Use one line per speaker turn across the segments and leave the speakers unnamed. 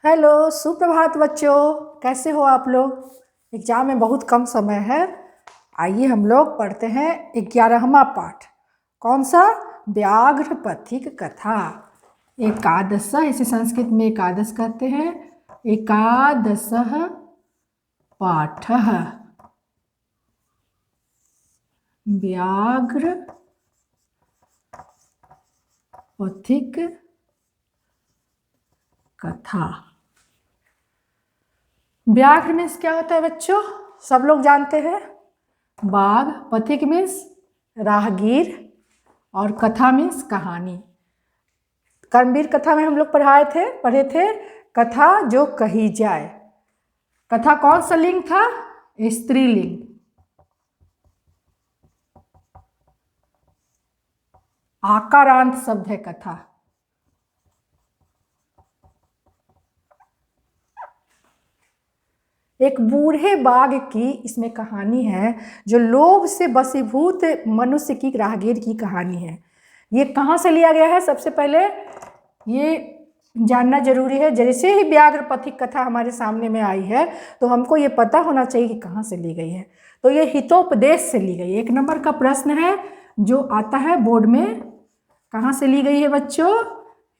Hello, सुप्रभात बच्चों। कैसे हो आप लोग? एग्जाम में बहुत कम समय है। आइए हम लोग पढ़ते हैं 11वां पाठ। कौन सा? व्याघ्र पथिक कथा। एकादश, इसे संस्कृत में एकादश कहते हैं। एकादश पाठ व्याघ्र पथिक कथा। व्याघ्र मीन्स क्या होता है बच्चों? सब लोग जानते हैं। बाघ, पथिक मीन्स राहगीर, और कथा मीन्स कहानी। कर्मवीर कथा में हम लोग पढ़े थे कथा जो कही जाए। कथा कौन सा लिंग था? स्त्रीलिंग। आकारांत शब्द है कथा। एक बूढ़े बाघ की इसमें कहानी है, जो लोभ से वशीभूत मनुष्य की राहगीर की कहानी है। ये कहाँ से लिया गया है? सबसे पहले ये जानना जरूरी है। जैसे ही व्याघ्र पथिक कथा हमारे सामने में आई है तो हमको ये पता होना चाहिए कि कहाँ से ली गई है। तो ये हितोपदेश से ली गई है। 1 नंबर का प्रश्न है जो आता है बोर्ड में। कहाँ से ली गई है बच्चों?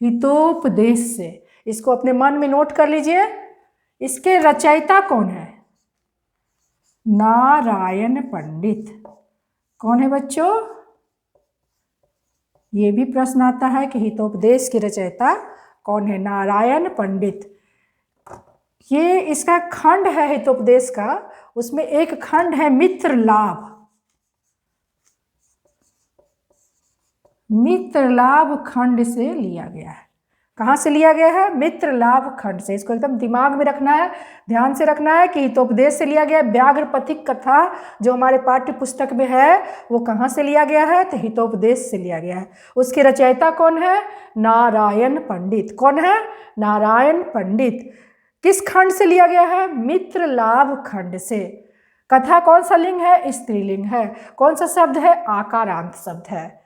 हितोपदेश से। इसको अपने मन में नोट कर लीजिए। इसके रचयिता कौन है? नारायण पंडित। कौन है बच्चों? ये भी प्रश्न आता है कि हितोपदेश की रचयिता कौन है? नारायण पंडित। ये इसका खंड है हितोपदेश का। उसमें एक खंड है मित्र लाभ। मित्र लाभ खंड से लिया गया है। कहाँ से लिया गया है? मित्र लाभ खंड से। इसको एकदम दिमाग में रखना है, ध्यान से रखना है कि हितोपदेश से लिया गया है। व्याघ्र पथिक कथा जो हमारे पाठ्य पुस्तक में है वो कहाँ से लिया गया है? तो हितोपदेश से लिया गया है। उसके रचयिता कौन है? नारायण पंडित। कौन है? नारायण पंडित। किस खंड से लिया गया है? मित्र लाभ खंड से। कथा कौन सा लिंग है? स्त्रीलिंग है। कौन सा शब्द है? आकारांत शब्द है।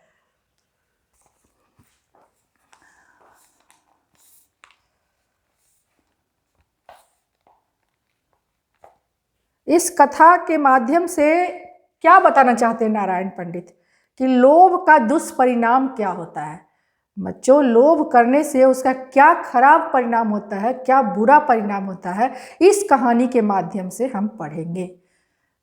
इस कथा के माध्यम से क्या बताना चाहते हैं नारायण पंडित? कि लोभ का दुष्परिणाम क्या होता है। बच्चों, लोभ करने से उसका क्या खराब परिणाम होता है, क्या बुरा परिणाम होता है, इस कहानी के माध्यम से हम पढ़ेंगे।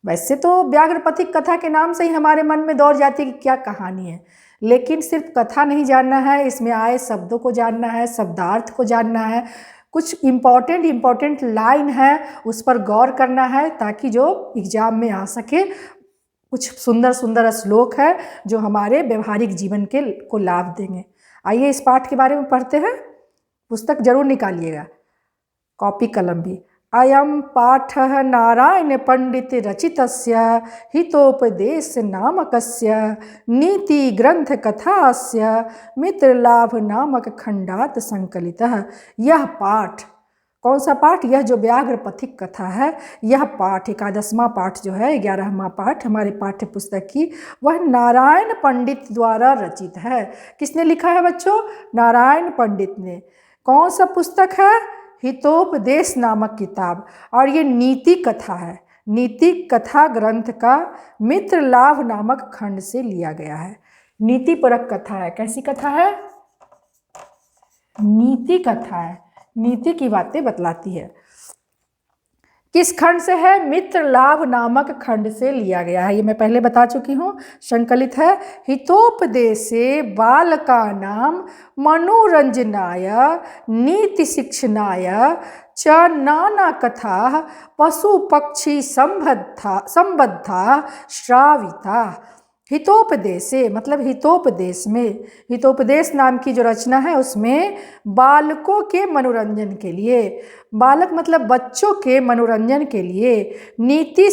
वैसे तो व्याघ्र पथिक कथा के नाम से ही हमारे मन में दौड़ जाती है कि क्या कहानी है, लेकिन सिर्फ कथा नहीं जानना है, इसमें आए शब्दों को जानना है, शब्दार्थ को जानना है, कुछ इम्पॉर्टेंट लाइन है उस पर गौर करना है, ताकि जो एग्जाम में आ सके। कुछ सुंदर सुंदर श्लोक है जो हमारे व्यवहारिक जीवन को लाभ देंगे। आइए इस पाठ के बारे में पढ़ते हैं। पुस्तक जरूर निकालिएगा, कॉपी कलम भी। अयं पाठः नारायण पंडित रचितस्य हितोपदेश नामकस्य नीति ग्रंथ कथास्य मित्रलाभ नामक खंडात संकलितः। यह पाठ, कौन सा पाठ? यह जो व्याघ्र पथिक कथा है, यह पाठ 11वां पाठ जो है, 11वां पाठ हमारे पाठ्य पुस्तक की, वह नारायण पंडित द्वारा रचित है। किसने लिखा है बच्चों? नारायण पंडित ने। कौन सा पुस्तक है? हितोपदेश नामक किताब। और ये नीति कथा है। नीति कथा ग्रंथ का मित्र लाभ नामक खंड से लिया गया है। नीति परक कथा है। कैसी कथा है? नीति कथा है। नीति की बातें बतलाती है। किस खंड से है? मित्र लाभ नामक खंड से लिया गया है। ये मैं पहले बता चुकी हूँ। संकलित है हितोपदेशे बालकानां मनोरंजनाय नीति शिक्षणाय च नाना कथा पशु पक्षी संबद्धा श्राविता। हितोपदेशे मतलब हितोपदेश में, हितोपदेश नाम की जो रचना है उसमें बालकों के मनोरंजन के लिए, बालक मतलब बच्चों के मनोरंजन के लिए, नीति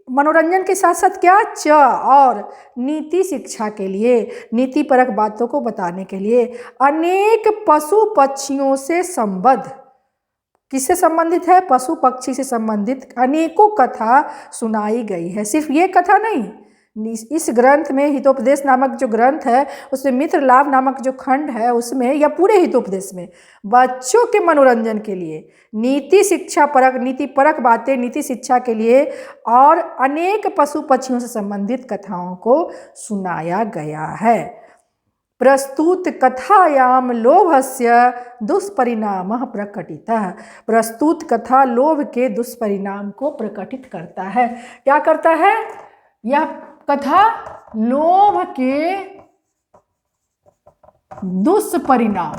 मनोरंजन के साथ साथ क्या? और नीति शिक्षा के लिए, नीति परक बातों को बताने के लिए अनेक पशु पक्षियों से संबद्ध। किससे संबंधित है? पशु पक्षी से संबंधित अनेकों कथा सुनाई गई है। सिर्फ ये कथा नहीं, इस ग्रंथ में, हितोपदेश नामक जो ग्रंथ है उसमें मित्र लाभ नामक जो खंड है उसमें, या पूरे हितोपदेश में बच्चों के मनोरंजन के लिए नीति शिक्षा परक, नीति परक बातें, नीति शिक्षा के लिए और अनेक पशु पक्षियों से संबंधित कथाओं को सुनाया गया है। प्रस्तुत कथायाम लोभस्य दुष्परिणामः प्रकटितः। प्रस्तुत कथा लोभ के दुष्परिणाम को प्रकटित करता है। क्या करता है? यह कथा लोभ के दुष्परिणाम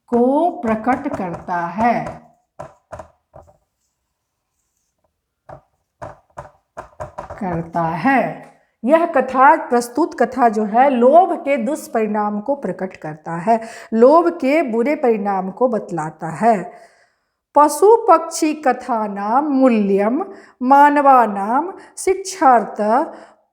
को प्रकट करता है। यह कथा, प्रस्तुत कथा जो है, लोभ के दुष्परिणाम को प्रकट करता है, लोभ के बुरे परिणाम को बतलाता है। पशु पक्षी कथा नाम मूल्यम मानवानाम शिक्षार्थ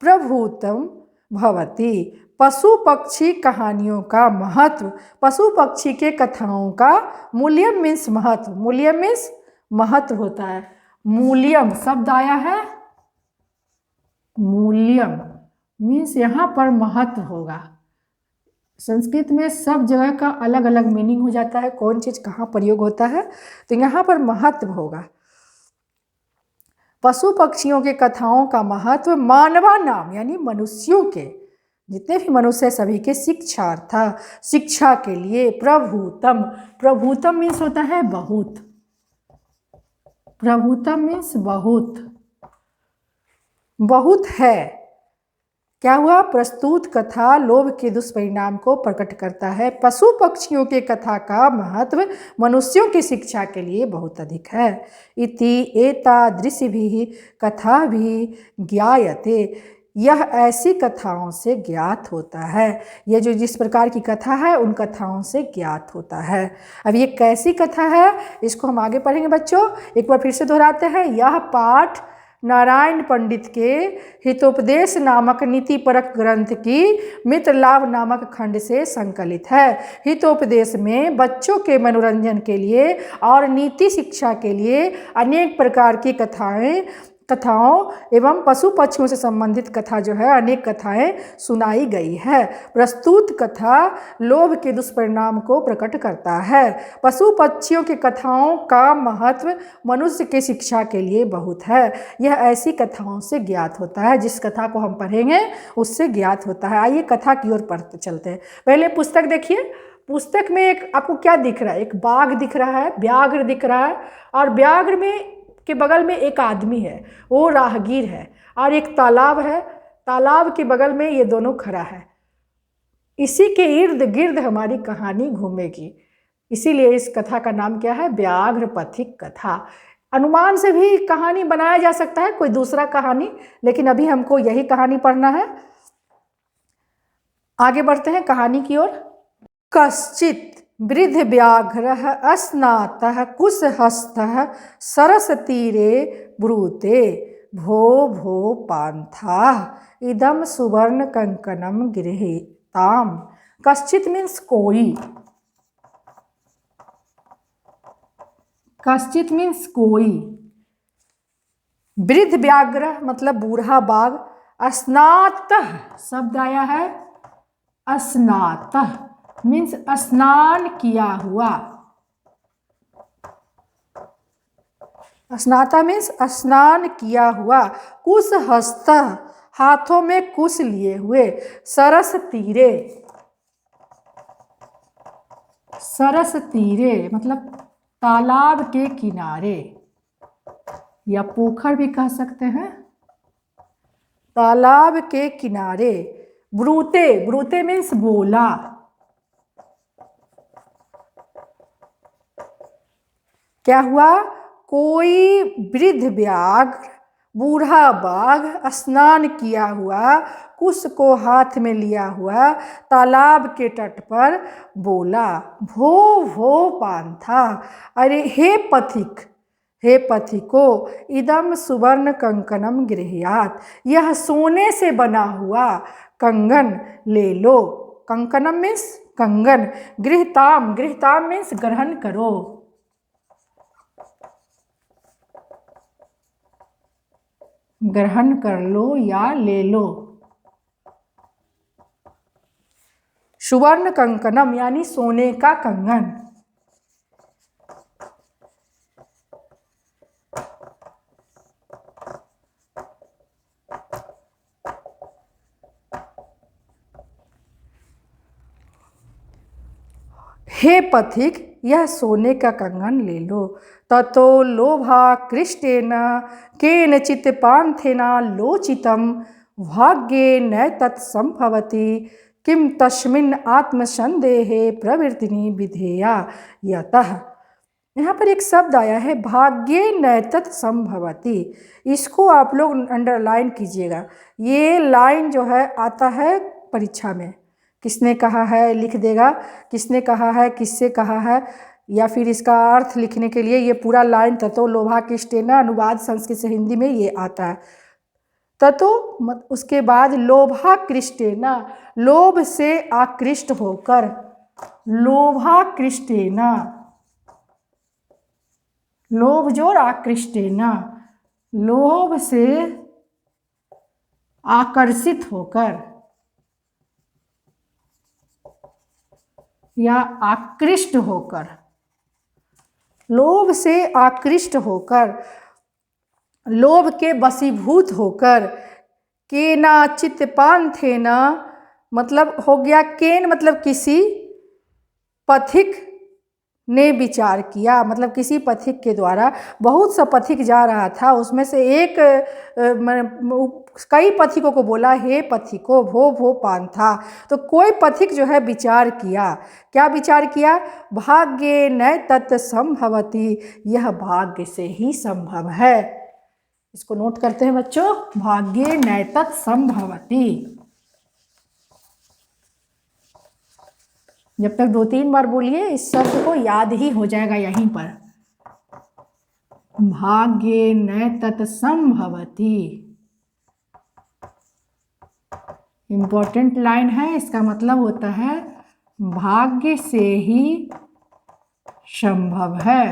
प्रभूतम भवति। पशु पक्षी कहानियों का महत्व, पशु पक्षी के कथाओं का मूल्यम मीन्स महत्व, मूल्यम मीन्स महत्व होता है। मूल्यम शब्द आया है, मूल्यम मीन्स यहाँ पर महत्व होगा। संस्कृत में सब जगह का अलग अलग मीनिंग हो जाता है, कौन चीज़ कहाँ प्रयोग होता है, तो यहाँ पर महत्व होगा। पशु पक्षियों के कथाओं का महत्व मानवा नाम यानी मनुष्यों के, जितने भी मनुष्य सभी के शिक्षार्थ, शिक्षा के लिए, प्रभूतम, प्रभूतम मीन्स होता है बहुत, प्रभूतम मीन्स बहुत, बहुत है। क्या हुआ? प्रस्तुत कथा लोभ के दुष्परिणाम को प्रकट करता है। पशु पक्षियों के कथा का महत्व मनुष्यों की शिक्षा के लिए बहुत अधिक है। इति एतादृशिभिः कथाभिः ज्ञायते। यह ऐसी कथाओं से ज्ञात होता है। यह जो जिस प्रकार की कथा है उन कथाओं से ज्ञात होता है। अब ये कैसी कथा है इसको हम आगे पढ़ेंगे बच्चों। एक बार फिर से दोहराते हैं। यह पाठ नारायण पंडित के हितोपदेश नामक नीति परक ग्रंथ की मित्र लाभ नामक खंड से संकलित है। हितोपदेश में बच्चों के मनोरंजन के लिए और नीति शिक्षा के लिए अनेक प्रकार की कथाओं एवं पशु पक्षियों से संबंधित कथा जो है, अनेक कथाएं सुनाई गई है। प्रस्तुत कथा लोभ के दुष्परिणाम को प्रकट करता है। पशु पक्षियों की कथाओं का महत्व मनुष्य के शिक्षा के लिए बहुत है। यह ऐसी कथाओं से ज्ञात होता है, जिस कथा को हम पढ़ेंगे उससे ज्ञात होता है। आइए कथा की ओर पढ़ते चलते हैं। पहले पुस्तक देखिए। पुस्तक में एक आपको क्या दिख रहा है? एक बाघ दिख रहा है, व्याघ्र दिख रहा है, और व्याघ्र में के बगल में एक आदमी है, वो राहगीर है, और एक तालाब है, तालाब के बगल में ये दोनों खड़ा है। इसी के इर्द गिर्द हमारी कहानी घूमेगी, इसीलिए इस कथा का नाम क्या है? व्याघ्र पथिक कथा। अनुमान से भी कहानी बनाया जा सकता है, कोई दूसरा कहानी, लेकिन अभी हमको यही कहानी पढ़ना है। आगे बढ़ते हैं कहानी की ओर। कश्चित वृद्ध व्याघ्र स्नातः कुशहस्तः सरसतीरे ब्रूते भो भो पान्थाः इदं सुवर्ण कंकणं गृहीताम्। कश्चित मीन्स कोई, कश्चित मीन्स कोई, वृद्ध व्याघ्र मतलब बूढ़ा बाघ, स्नातः शब्द आया है, स्नातः मीन्स स्नान किया हुआ, स्नाता मीन्स स्नान किया हुआ, कुशहस्त हाथों में कुश लिए हुए, सरस तीरे, सरस तीरे मतलब तालाब के किनारे या पोखर भी कह सकते हैं, तालाब के किनारे। ब्रूते, ब्रूते मीन्स बोला, क्या हुआ? कोई वृद्ध व्याघ्र बूढ़ा बाघ स्नान किया हुआ, कुश को हाथ में लिया हुआ, तालाब के तट पर बोला, भो भो पान्था, अरे हे पथिक, हे पथिको, इदम सुवर्ण कंकणम गृह्यात, यह सोने से बना हुआ कंगन ले लो। कंकणम मीन्स कंगन, गृह्ताम, गृह्ताम मीन्स ग्रहण करो। ग्रहण कर लो या ले लो। सुवर्ण कंकणम यानी सोने का कंगन। हे पथिक यह सोने का कंगन ले लो। ततो लोभा कृष्टेन केनचित् पान्थेन लोचितं भाग्ये न तत्संभवति किम तस्मिन् आत्मसंदेहे प्रवृत्तिनि विधेया यतः। यहाँ पर एक शब्द आया है भाग्ये न तत्संभवति। इसको आप लोग अंडरलाइन कीजिएगा। ये लाइन जो है आता है परीक्षा में। किसने कहा है लिख देगा, किसने कहा है, किससे कहा है, या फिर इसका अर्थ लिखने के लिए ये पूरा लाइन ततो लोभा कृष्टेन अनुवाद संस्कृत से हिंदी में ये आता है। ततो उसके बाद लोभा कृष्टेन, लोभ से आकृष्ट होकर, लोभा कृष्टेन, लोभ जोर आकृष्टेन, लोभ से आकर्षित होकर या आकृष्ट होकर, लोभ से आकृष्ट होकर, लोभ के वशीभूत होकर, केनाचित् पान्थेन मतलब हो गया, केन मतलब किसी, पथिक ने विचार किया मतलब किसी पथिक के द्वारा। बहुत सा पथिक जा रहा था, उसमें से एक कई पथिकों को बोला हे पथिको भो भो पान्था। तो कोई पथिक जो है विचार किया। क्या विचार किया? भाग्ये न तत् संभवति, यह भाग्य से ही संभव है। इसको नोट करते हैं बच्चों, भाग्ये न तत् संभवति। जब तक 2-3 बार बोलिए इस शब्द को याद ही हो जाएगा यहीं पर। भाग्ये न तत् संभवति इंपॉर्टेंट लाइन है। इसका मतलब होता है भाग्य से ही संभव है।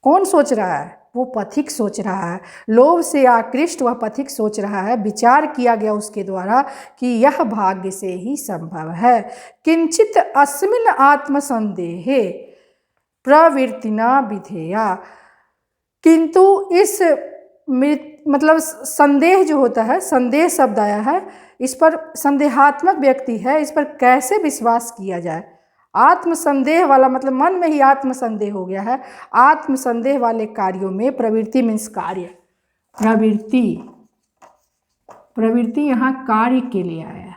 कौन सोच रहा है? वो पथिक सोच रहा है। लोभ से आकृष्ट वह पथिक सोच रहा है, विचार किया गया उसके द्वारा कि यह भाग्य से ही संभव है। किंचित अस्मिन् आत्मसंदेहे प्रवृत्तिना विधेया, किंतु इस मतलब संदेह जो होता है, संदेह शब्द आया है, इस पर संदेहात्मक व्यक्ति है, इस पर कैसे विश्वास किया जाए। आत्मसंदेह वाला मतलब मन में ही आत्मसंदेह हो गया है। आत्मसंदेह वाले कार्यों में प्रवृत्ति मीन्स कार्य, प्रवृत्ति, प्रवृत्ति यहाँ कार्य के लिए आया है।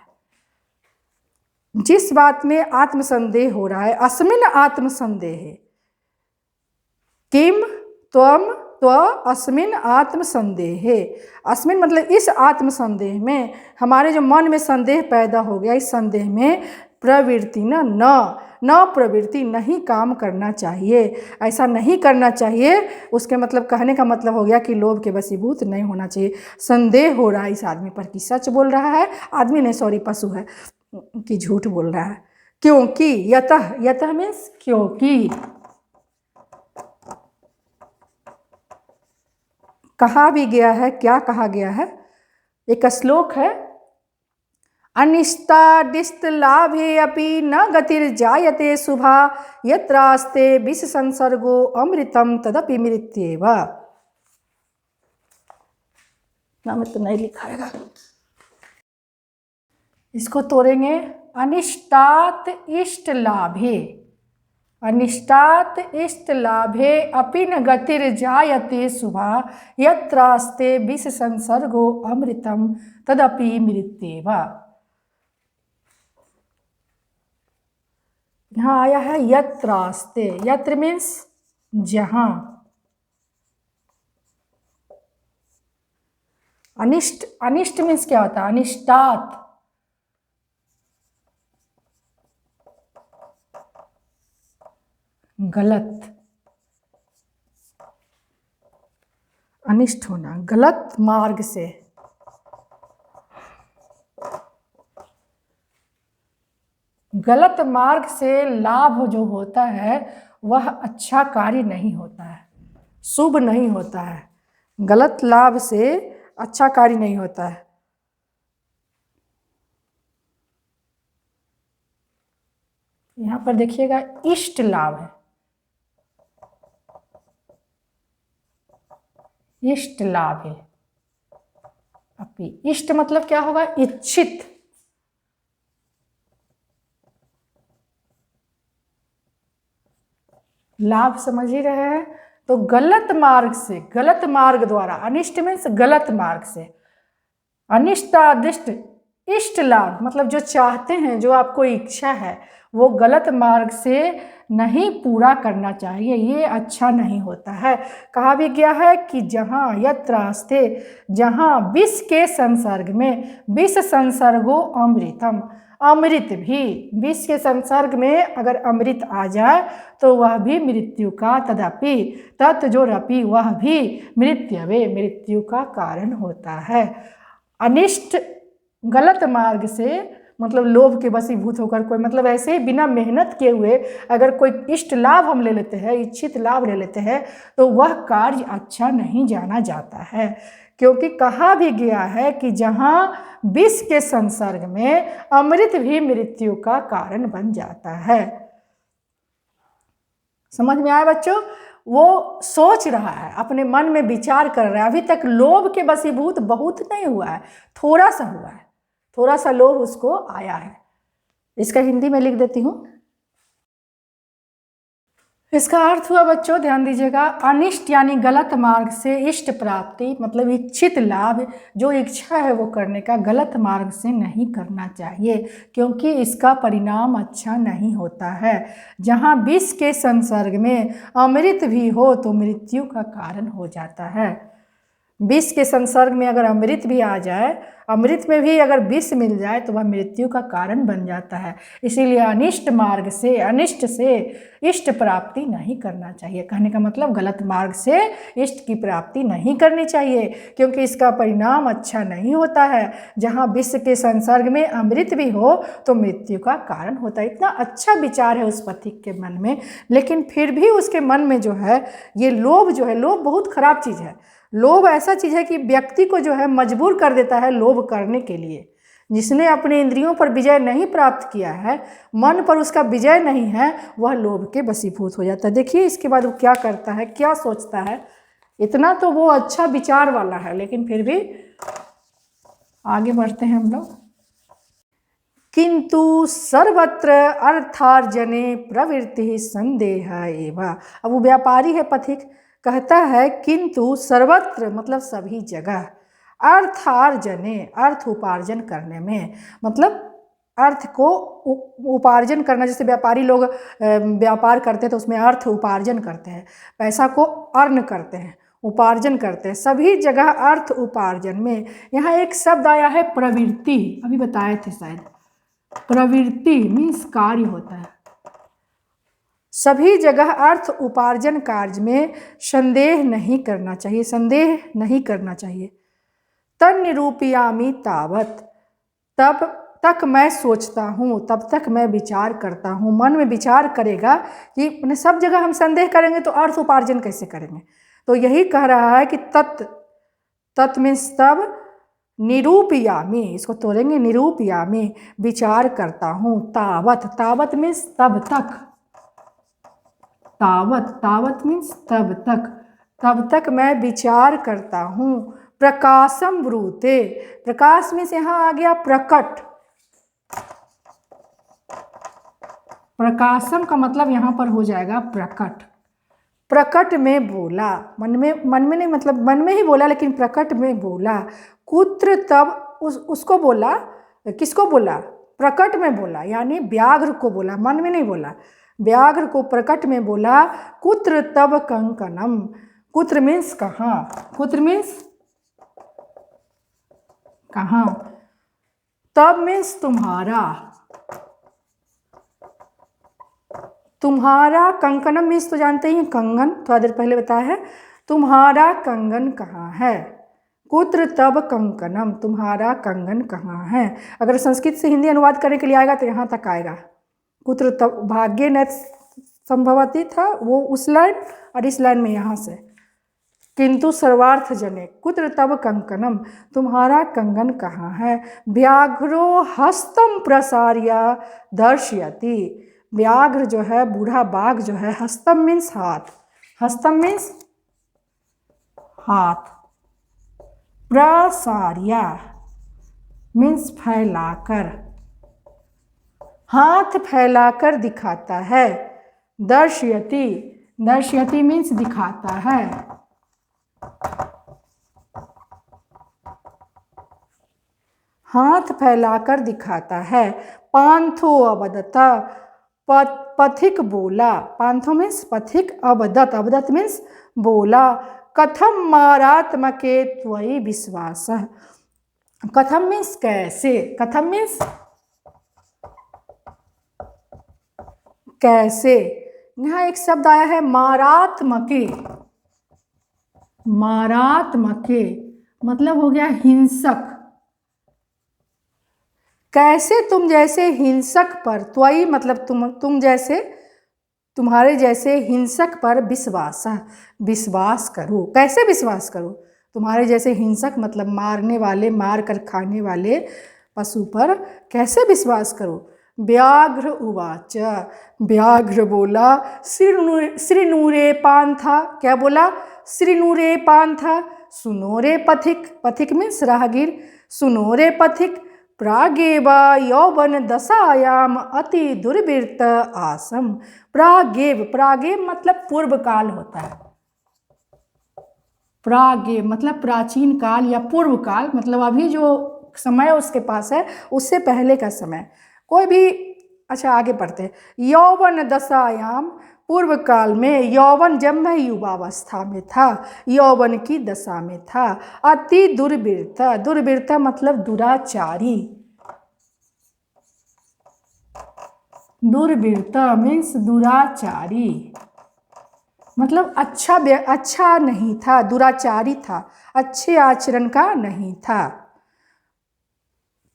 जिस बात में आत्मसंदेह हो रहा है, अस्मिन् आत्मसंदेह, किम त्वम तो अस्मिन् आत्मसंदेहे, अस्मिन् मतलब इस आत्मसंदेह में, हमारे जो मन में संदेह पैदा हो गया, इस संदेह में प्रवृत्ति न प्रवृत्ति नहीं काम करना चाहिए, ऐसा नहीं करना चाहिए। उसके मतलब कहने का मतलब हो गया कि लोभ के वशीभूत नहीं होना चाहिए। संदेह हो रहा है इस आदमी पर कि सच बोल रहा है, आदमी नहीं सॉरी पशु है, कि झूठ बोल रहा है। क्योंकि यतः, यतः मीन्स क्योंकि, कहा भी गया है, क्या कहा गया है? एक श्लोक है, अनिष्टादिष्ट लाभे अपि न गतिर्जायते शुभा यत्रास्ते विष संसर्गो अमृतम तदपि मृत्येव। नाम तो नहीं लिखाएगा, इसको तोड़ेंगे। अनिष्टात इष्ट लाभे, अनिष्टात इष्ट लाभे अपि न गतिर्जायते शुभा यत्रास्ते विष संसर्गो अमृतम तदपि मृत्येव। यहाँ आया है यत्रास्ते, यत्र मीन्स जहाँ, अनिष्ट, अनिष्ट मीन्स क्या होता है? अनिष्टात, गलत, अनिष्ट होना, गलत मार्ग से। गलत मार्ग से लाभ जो होता है वह अच्छा कार्य नहीं होता है। शुभ नहीं होता है, गलत लाभ से अच्छा कार्य नहीं होता है। यहाँ पर देखिएगा इष्ट लाभ है, इष्ट लाभ है। अपि इष्ट मतलब क्या होगा? इच्छित। लाभ समझ ही रहे हैं। तो गलत मार्ग से, गलत मार्ग द्वारा, अनिष्ट मीन्स गलत मार्ग से, अनिष्टादिष्ट, इष्ट लाभ मतलब जो चाहते हैं, जो आपको इच्छा है, वो गलत मार्ग से नहीं पूरा करना चाहिए, ये अच्छा नहीं होता है। कहा भी गया है कि जहाँ यत्रास्ते, जहाँ विष के संसर्ग में, विष संसर्गो अमृतम, अमृत भी, विष के संसर्ग में अगर अमृत आ जाए तो वह भी मृत्यु का, तदपि तत् जो रपि, वह भी मृत्यवे, मृत्यु का कारण होता है। अनिष्ट गलत मार्ग से मतलब लोभ के वशीभूत होकर कोई, मतलब ऐसे ही बिना मेहनत किए हुए अगर कोई इष्ट लाभ हम ले लेते हैं, इच्छित लाभ ले लेते हैं, तो वह कार्य अच्छा नहीं जाना जाता है। क्योंकि कहा भी गया है कि जहाँ विष के संसर्ग में अमृत भी मृत्यु का कारण बन जाता है। समझ में आया बच्चों? वो सोच रहा है, अपने मन में विचार कर रहा है, अभी तक लोभ के वशीभूत बहुत नहीं हुआ है, थोड़ा सा हुआ है, थोड़ा सा लोभ उसको आया है। इसका हिंदी में लिख देती हूँ। इसका अर्थ हुआ बच्चों, ध्यान दीजिएगा, अनिष्ट यानी गलत मार्ग से इष्ट प्राप्ति, मतलब इच्छित लाभ, जो इच्छा है वो करने का, गलत मार्ग से नहीं करना चाहिए, क्योंकि इसका परिणाम अच्छा नहीं होता है। जहाँ विष के संसर्ग में अमृत भी हो तो मृत्यु का कारण हो जाता है। विष के संसर्ग में अगर अमृत भी आ जाए, अमृत में भी अगर विष मिल जाए तो वह मृत्यु का कारण बन जाता है। इसीलिए अनिष्ट मार्ग से, अनिष्ट से इष्ट प्राप्ति नहीं करना चाहिए। कहने का मतलब गलत मार्ग से इष्ट की प्राप्ति नहीं करनी चाहिए, क्योंकि इसका परिणाम अच्छा नहीं होता है। जहाँ विष के संसर्ग में अमृत भी हो तो मृत्यु का कारण होता है। इतना अच्छा विचार है उस पथिक के मन में, लेकिन फिर भी उसके मन में जो है ये लोभ जो है, लोभ बहुत खराब चीज़ है। लोभ ऐसा चीज़ है कि व्यक्ति को जो है मजबूर कर देता है लोभ करने के लिए। जिसने अपने इंद्रियों पर विजय नहीं प्राप्त किया है, मन पर उसका विजय नहीं है, वह लोभ के वशीभूत हो जाता है। देखिए इसके बाद वो क्या करता है, क्या सोचता है। इतना तो वो अच्छा विचार वाला है, लेकिन फिर भी आगे बढ़ते हैं हम लोग। किंतु सर्वत्र अर्थार्जने प्रवृत्ति संदेह एवं। अब वो व्यापारी है पथिक, कहता है किंतु सर्वत्र मतलब सभी जगह, अर्थार्जने अर्थ उपार्जन करने में, मतलब अर्थ को उपार्जन करना। जैसे व्यापारी लोग व्यापार करते हैं तो उसमें अर्थ उपार्जन करते हैं, पैसा को अर्न करते हैं, उपार्जन करते हैं। सभी जगह अर्थ उपार्जन में यहाँ एक शब्द आया है प्रवृत्ति, अभी बताए थे शायद। प्रवृत्ति मीन्स कार्य होता है। सभी जगह अर्थ उपार्जन कार्य में संदेह नहीं करना चाहिए, संदेह नहीं करना चाहिए। तन्निरूपयामि तावत, तब तक मैं सोचता हूँ, तब तक मैं विचार करता हूँ। मन में विचार करेगा कि सब जगह हम संदेह करेंगे तो अर्थ उपार्जन कैसे करेंगे। तो यही कह रहा है कि तत् मीन्स तब, निरूपयामि इसको तोड़ेंगे, निरूपयामि विचार करता हूँ। तावत, तावत मीन्स तब तक, तावत मीन्स तब तक मैं विचार करता हूँ। प्रकाशम ब्रूते, प्रकाश मीन्स यहाँ आ गया प्रकट, प्रकाशम का मतलब यहाँ पर हो जाएगा प्रकट। प्रकट में बोला, मन में नहीं, मतलब मन में ही बोला, लेकिन प्रकट में बोला। कुत्र तब उसको बोला, किसको बोला? प्रकट में बोला, यानी व्याघ्र को बोला, मन में नहीं बोला। व्याघ्र को प्रकट में बोला। कुत्र तब कंकणम, कुत्र मीन्स कहाँ, कुत्र मीन्स कहाँ, तब मीन्स तुम्हारा, तुम्हारा, कंकणम मीन्स तो जानते ही हैं कंगन, थोड़ा देर पहले बताया है। तुम्हारा कंगन कहाँ है? कुत्र तब कंकणम, तुम्हारा कंगन कहाँ है? अगर संस्कृत से हिंदी अनुवाद करने के लिए आएगा तो यहाँ तक आएगा। कुत्र तब भाग्य न संभवती था वो उस लाइन, और इस लाइन में यहाँ से किंतु सर्वार्थ जने कुत्र तब कंकणम, तुम्हारा कंगन कहाँ है। व्याघ्रो हस्तम प्रसार्य दर्शयति, व्याघ्र जो है बूढ़ा बाघ जो है, हस्तम मीन्स हाथ, हस्तम मीन्स हाथ, प्रसार्य मीन्स फैलाकर, हाथ फैलाकर दिखाता है। दर्शयति, दर्शयति मीन्स दिखाता है। हाथ फैलाकर दिखाता है। पांथो अवदत, पथिक बोला, पांथो मीन्स पथिक, अवदत, अवदत मीन्स बोला। कथम मारात्मके त्वयि विश्वास, कथम मीन्स कैसे, कथम मीन्स कैसे। यहाँ एक शब्द आया है मारात्मके, मारात्मके मतलब हो गया हिंसक। कैसे तुम जैसे हिंसक पर, त्वयि मतलब तुम जैसे, तुम्हारे जैसे हिंसक पर विश्वास, विश्वास करो। कैसे विश्वास करो, तुम्हारे जैसे हिंसक मतलब मारने वाले, मार कर खाने वाले पशु पर कैसे विश्वास करो। व्याघ्र उवाच, व्याघ्र बोला, श्रीनूरे पांथा, क्या बोला, श्रीनूरे पांथा, सुनो रे पथिक, पथिक मीन्स राहगीर, सुनो रे पथिक, प्रागेव यौवन दशायाम अति दुर्वृत्त आसम। प्रागेव, प्रागेव मतलब पूर्व काल होता है, प्रागेव मतलब प्राचीन काल या पूर्व काल, मतलब अभी जो समय उसके पास है उससे पहले का समय, कोई भी। अच्छा आगे पढ़ते हैं। यौवन दशायाम, पूर्व काल में यौवन जब मैं युवावस्था में था, यौवन की दशा में था। अति दुर्वृत्त, दुर्वृत्त मतलब दुराचारी, दुर्वृत्त मीन्स दुराचारी, मतलब अच्छा नहीं था, दुराचारी था, अच्छे आचरण का नहीं था।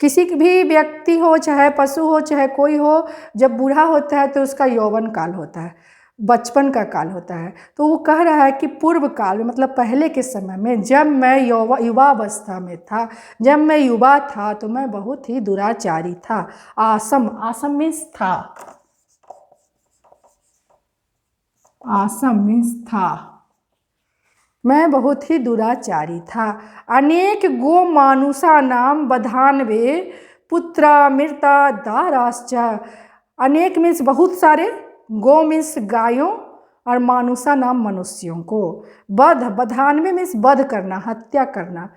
किसी भी व्यक्ति हो, चाहे पशु हो, चाहे कोई हो, जब बूढ़ा होता है तो उसका यौवन काल होता है, बचपन का काल होता है। तो वो कह रहा है कि पूर्व काल में मतलब पहले के समय में जब मैं युवावस्था में था, जब मैं युवा था तो मैं बहुत ही दुराचारी था। आसम, आसम मीन्स था, आसम मीन्स था, मैं बहुत ही दुराचारी था। अनेक गो मानुषा नाम बधानवे पुत्रा मृता दाराश्च, अनेक मीन्स बहुत सारे, गो मीन्स गायों और मानुषा नाम मनुष्यों को। बध, बधानवे मीन्स वध करना, हत्या करना।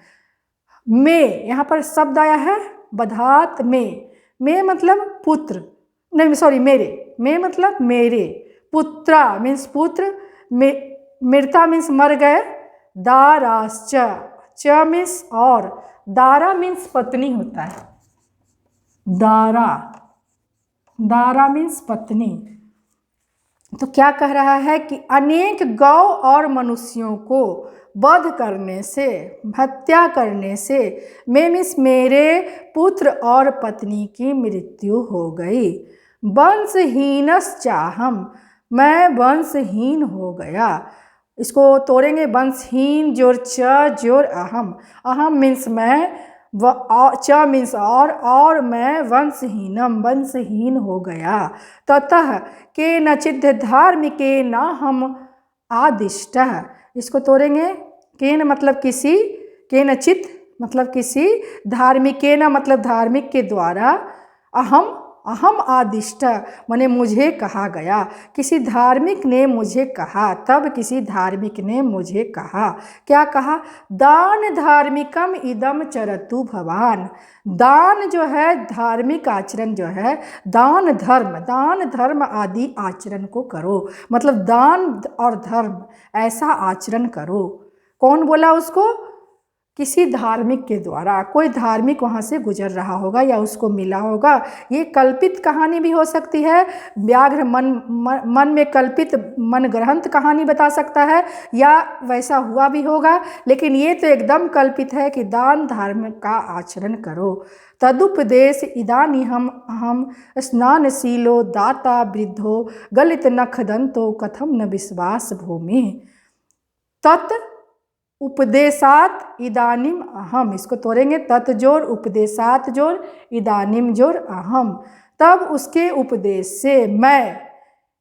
में यहाँ पर शब्द आया है बधात में मतलब पुत्र, नहीं सॉरी मेरे, में मतलब मेरे, पुत्रा मीन्स पुत्र, मृता मीन्स मर गए, दाराश्च, च मीन्स और, दारा मीन्स पत्नी होता है, दारा, दारा मीन्स पत्नी। तो क्या कह रहा है कि अनेक गौ और मनुष्यों को वध करने से, हत्या करने से, में मीन्स मेरे पुत्र और पत्नी की मृत्यु हो गई। वंशहीनस चाहम, मैं वंशहीन हो गया। इसको तोड़ेंगे, वंशहीन जोर च जोर अहम, अहम मीन्स मैं, च मीन्स और मैं वंशहीनम, वंशहीन हो गया। ततः के नचिद धार्मिके न हम आदिष्ट, इसको तोड़ेंगे, केन मतलब किसी, के नचित मतलब किसी, धार्मिके न मतलब धार्मिक के द्वारा, अहम, अहम आदिष्ट माने मुझे कहा गया, किसी धार्मिक ने मुझे कहा, तब किसी धार्मिक ने मुझे कहा। क्या कहा, दान धार्मिकम इदम चरतु भवान, दान जो है धार्मिक आचरण जो है, दान धर्म आदि आचरण को करो, मतलब दान और धर्म ऐसा आचरण करो। कौन बोला उसको, किसी धार्मिक के द्वारा, कोई धार्मिक वहाँ से गुजर रहा होगा या उसको मिला होगा। ये कल्पित कहानी भी हो सकती है, व्याघ्र मन में कल्पित मन ग्रंथ कहानी बता सकता है, या वैसा हुआ भी होगा, लेकिन ये तो एकदम कल्पित है कि दान धर्म का आचरण करो। तदुपदेश इदानीहम अहम स्नानशीलो दाता वृद्धो गलित नखदंतो कथम न विश्वास भूमि। तत् उपदेशात इदानीम अहम, इसको तोड़ेंगे, तत् जोड़ उपदेशात जोड़ इदानीम जोड़ अहम, तब उसके उपदेश से मैं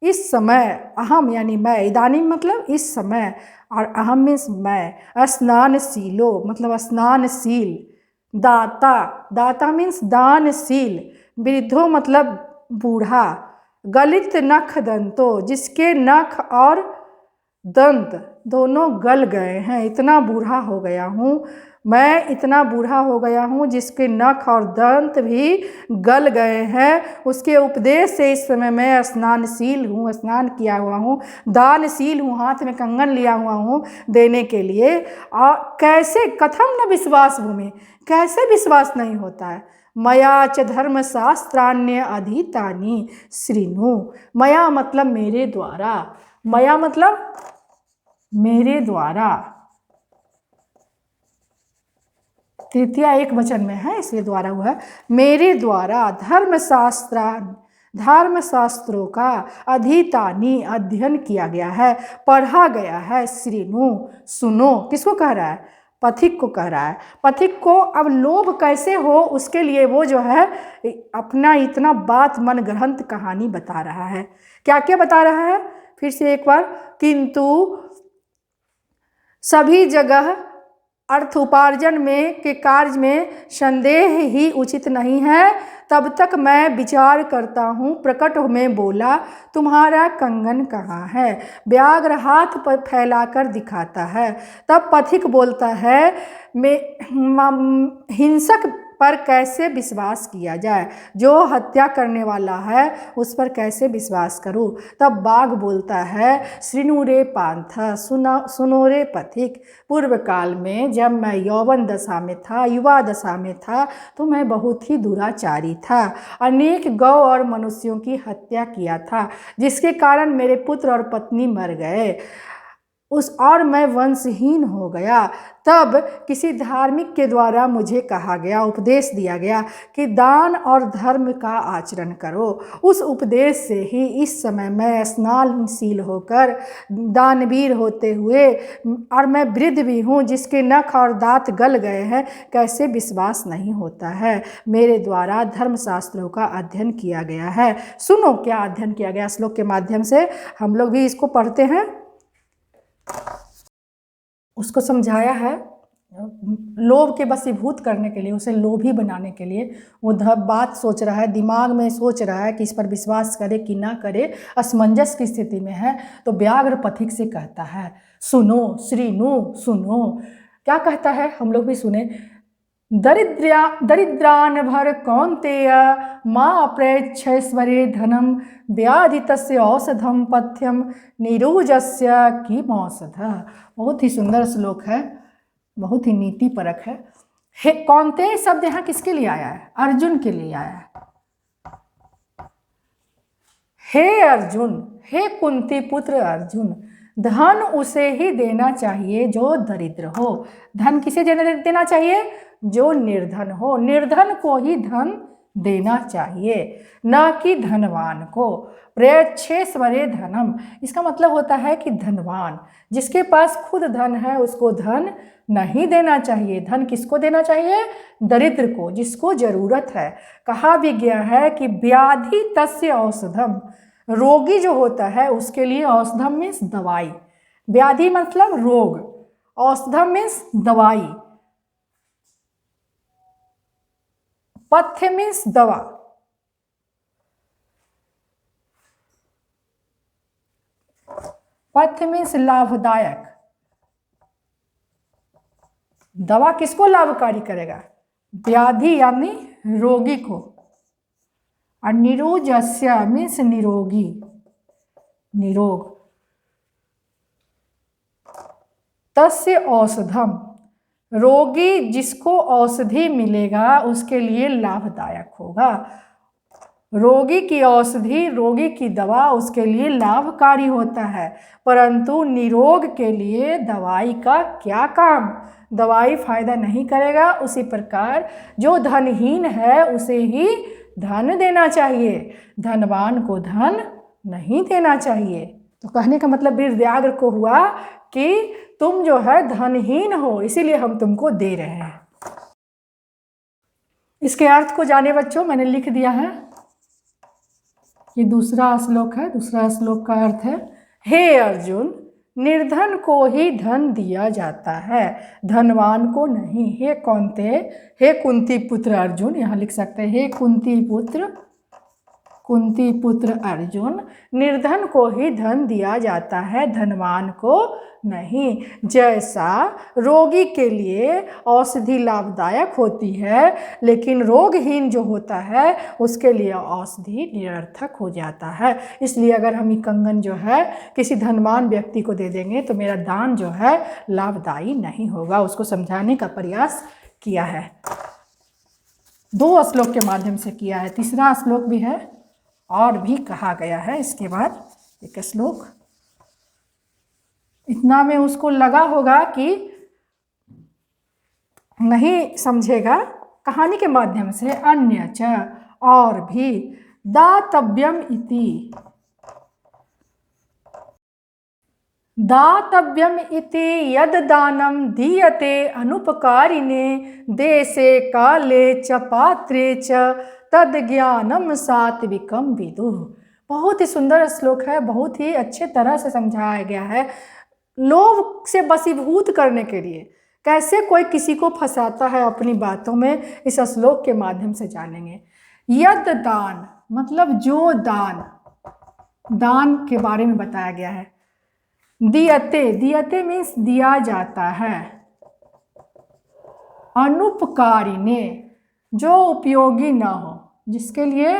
इस समय, अहम यानी मैं, इदानीम मतलब इस समय, और अहम मीन्स मैं, स्नानशीलो मतलब स्नानशील, दाता, दाता मीन्स दानशील, वृद्धो मतलब बूढ़ा, गलित नख दंतो जिसके नख और दंत दोनों गल गए हैं, इतना बूढ़ा हो गया हूँ मैं, इतना बूढ़ा हो गया हूँ जिसके नख और दंत भी गल गए हैं, उसके उपदेश से इस समय मैं स्नानशील हूँ, स्नान किया हुआ हूँ, दानशील हूँ, हाथ में कंगन लिया हुआ हूँ देने के लिए। और कैसे कथम न विश्वास भूमि, कैसे विश्वास नहीं होता है, मया च धर्मशास्त्राण्य अधीतानि श्रीनु, मया मतलब मेरे द्वारा, मया मतलब मेरे द्वारा, तृतीया एक वचन में है इसलिए द्वारा हुआ है, मेरे द्वारा धर्मशास्त्रों का अधीतानि अध्ययन किया गया है, पढ़ा गया है, श्रीनु सुनो, किसको कह रहा है, पथिक को कह रहा है। पथिक को अब लोभ कैसे हो उसके लिए वो जो है अपना इतना बात मन ग्रंथ कहानी बता रहा है। क्या क्या बता रहा है, फिर से एक बार, किंतु सभी जगह अर्थ उपार्जन में के कार्य में संदेह ही उचित नहीं है, तब तक मैं विचार करता हूँ, प्रकट में बोला तुम्हारा कंगन कहाँ है, व्याघ्र हाथ पर फैलाकर दिखाता है, तब पथिक बोलता है मैं हिंसक पर कैसे विश्वास किया जाए, जो हत्या करने वाला है उस पर कैसे विश्वास करूं। तब बाघ बोलता है श्रीनु रे पांथ, सुनो रे पथिक, पूर्व काल में जब मैं यौवन दशा में था, युवा दशा में था, तो मैं बहुत ही दुराचारी था, अनेक गौ और मनुष्यों की हत्या किया था, जिसके कारण मेरे पुत्र और पत्नी मर गए और मैं वंशहीन हो गया। तब किसी धार्मिक के द्वारा मुझे कहा गया, उपदेश दिया गया कि दान और धर्म का आचरण करो। उस उपदेश से ही इस समय मैं स्नानशील होकर, दानवीर होते हुए, और मैं वृद्ध भी हूँ जिसके नख और दांत गल गए हैं, कैसे विश्वास नहीं होता है। मेरे द्वारा धर्मशास्त्रों का अध्ययन किया गया है। सुनो क्या अध्ययन किया गया, श्लोक के माध्यम से हम लोग भी इसको पढ़ते हैं। उसको समझाया है लोभ के वशीभूत करने के लिए, उसे लोभी बनाने के लिए वो बात सोच रहा है, दिमाग में सोच रहा है कि इस पर विश्वास करे कि ना करे, असमंजस की स्थिति में है। तो व्याघ्र पथिक से कहता है सुनो श्रीनु सुनो, क्या कहता है हम लोग भी सुने, दरिद्रान भर कौन्तेय मां अप्रेच्छैश्वर्ये धनम व्याधितस्य औषधम पथ्यम निरुजस्य किमौषधः। बहुत ही सुंदर श्लोक है, बहुत ही नीति परक है। हे कौन्तेय शब्द यहाँ किसके लिए आया है, अर्जुन के लिए आया है। हे अर्जुन, हे कुंती पुत्र अर्जुन, धन उसे ही देना चाहिए जो दरिद्र हो। धन किसे देना चाहिए, जो निर्धन हो, निर्धन को ही धन देना चाहिए, न कि धनवान को। प्रेच्छेश्वरे धनम, इसका मतलब होता है कि धनवान, जिसके पास खुद धन है उसको धन नहीं देना चाहिए। धन किसको देना चाहिए, दरिद्र को, जिसको जरूरत है। कहा भी गया है कि व्याधि तस्य औषधम, रोगी जो होता है उसके लिए औषधम मीन्स दवाई, व्याधि मतलब रोग, औषधम मीन्स दवाई, पथ्य मीन्स दवा। पथ्य मीन्स लाभदायक, दवा किसको लाभकारी करेगा, व्याधि यानी रोगी को। और निरोजस्य मीन्स निरोगी, निरोग। तस्य औषधम, रोगी जिसको औषधि मिलेगा उसके लिए लाभदायक होगा। रोगी की औषधि, रोगी की दवा उसके लिए लाभकारी होता है, परंतु निरोग के लिए दवाई का क्या काम, दवाई फायदा नहीं करेगा। उसी प्रकार जो धनहीन है उसे ही धन देना चाहिए, धनवान को धन नहीं देना चाहिए। तो कहने का मतलब वीर व्याघ्र को हुआ कि तुम जो है धनहीन हो, इसीलिए हम तुमको दे रहे हैं। इसके अर्थ को जाने बच्चों, मैंने लिख दिया है। ये दूसरा श्लोक है। दूसरा श्लोक का अर्थ है, हे अर्जुन, निर्धन को ही धन दिया जाता है, धनवान को नहीं। हे कौनते, हे कुंती पुत्र अर्जुन, यहाँ लिख सकते हैं, हे कुंती पुत्र अर्जुन, निर्धन को ही धन दिया जाता है, धनवान को नहीं। जैसा रोगी के लिए औषधि लाभदायक होती है, लेकिन रोगहीन जो होता है उसके लिए औषधि निरर्थक हो जाता है। इसलिए अगर हम ये कंगन जो है किसी धनवान व्यक्ति को दे देंगे तो मेरा दान जो है लाभदायी नहीं होगा। उसको समझाने का प्रयास किया है, 2 श्लोक के माध्यम से किया है। तीसरा श्लोक भी है और भी कहा गया है। इसके बाद एक श्लोक, इतना में उसको लगा होगा कि नहीं समझेगा, कहानी के माध्यम से, अन्यच और भी, दातव्यम इति, दातव्यम इति यद दानम दीयते अनुपकारिणे देशे काले च पात्रे च तद ज्ञानम सात्विकम विदुः। बहुत ही सुंदर श्लोक है, बहुत ही अच्छे तरह से समझाया गया है। लोभ से वशीभूत करने के लिए कैसे कोई किसी को फंसाता है अपनी बातों में, इस श्लोक के माध्यम से जानेंगे। यद दान मतलब जो दान, दान के बारे में बताया गया है। दियते, दियते मीन्स दिया जाता है। अनुपकारिणे जो उपयोगी ना हो, जिसके लिए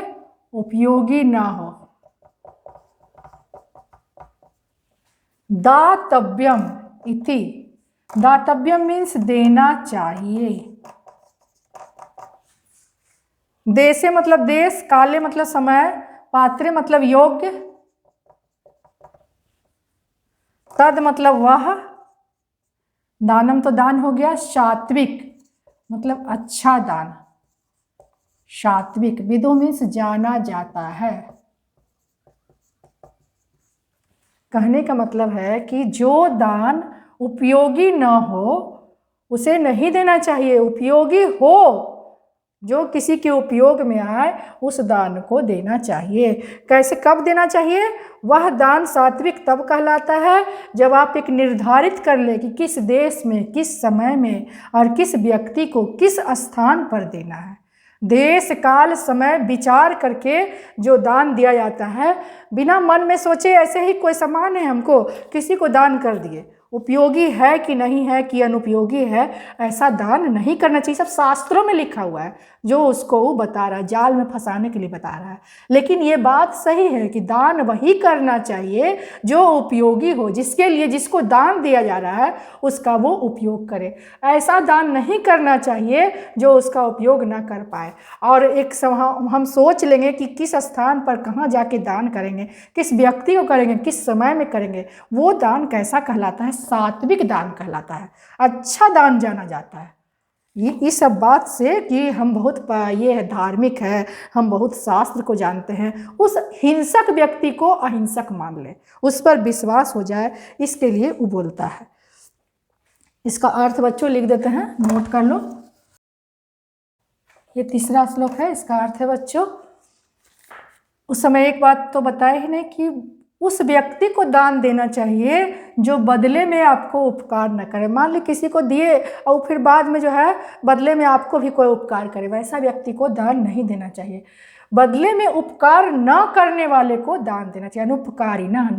उपयोगी ना हो। दातव्यम इति, दातव्यम मीन्स देना चाहिए। देशे मतलब देश, काले मतलब समय, पात्रे मतलब योग्य, तद मतलब वह, दानम तो दान हो गया, सात्विक मतलब अच्छा दान, सात्विक, विदु मीन्स जाना जाता है। कहने का मतलब है कि जो दान उपयोगी न हो उसे नहीं देना चाहिए, उपयोगी हो, जो किसी के उपयोग में आए उस दान को देना चाहिए। कैसे, कब देना चाहिए? वह दान सात्विक तब कहलाता है जब आप एक निर्धारित कर ले कि किस देश में, किस समय में और किस व्यक्ति को किस स्थान पर देना है। देश काल समय विचार करके जो दान दिया जाता है, बिना मन में सोचे ऐसे ही कोई सामान है हमको किसी को दान कर दिए, उपयोगी है कि नहीं है कि अनुपयोगी है, ऐसा दान नहीं करना चाहिए। सब शास्त्रों में लिखा हुआ है, जो उसको वो बता रहा है, जाल में फंसाने के लिए बता रहा है। लेकिन ये बात सही है कि दान वही करना चाहिए जो उपयोगी हो, जिसके लिए, जिसको दान दिया जा रहा है उसका वो उपयोग करे। ऐसा दान नहीं करना चाहिए जो उसका उपयोग ना कर पाए। और एक हम सोच लेंगे कि किस स्थान पर कहाँ जाके दान करेंगे, किस व्यक्ति को करेंगे, किस समय में करेंगे, वो दान कैसा कहलाता है? सात्विक दान कहलाता है, अच्छा दान जाना जाता है। ये इस सब बात से कि हम बहुत ये है धार्मिक है, हम बहुत शास्त्र को जानते हैं, उस हिंसक व्यक्ति को अहिंसक मान ले, उस पर विश्वास हो जाए, इसके लिए वो बोलता है। इसका अर्थ बच्चों लिख देते हैं, नोट कर लो। ये तीसरा श्लोक है, इसका अर्थ है बच्चों, उस समय एक बात तो बताया ही नहीं कि उस व्यक्ति को दान देना चाहिए जो बदले में आपको उपकार न करे। मान ली किसी को दिए और फिर बाद में जो है बदले में आपको भी कोई उपकार करे, वैसा व्यक्ति को दान नहीं देना चाहिए। बदले में उपकार न करने वाले को दान देना चाहिए, अनुपकारी ना,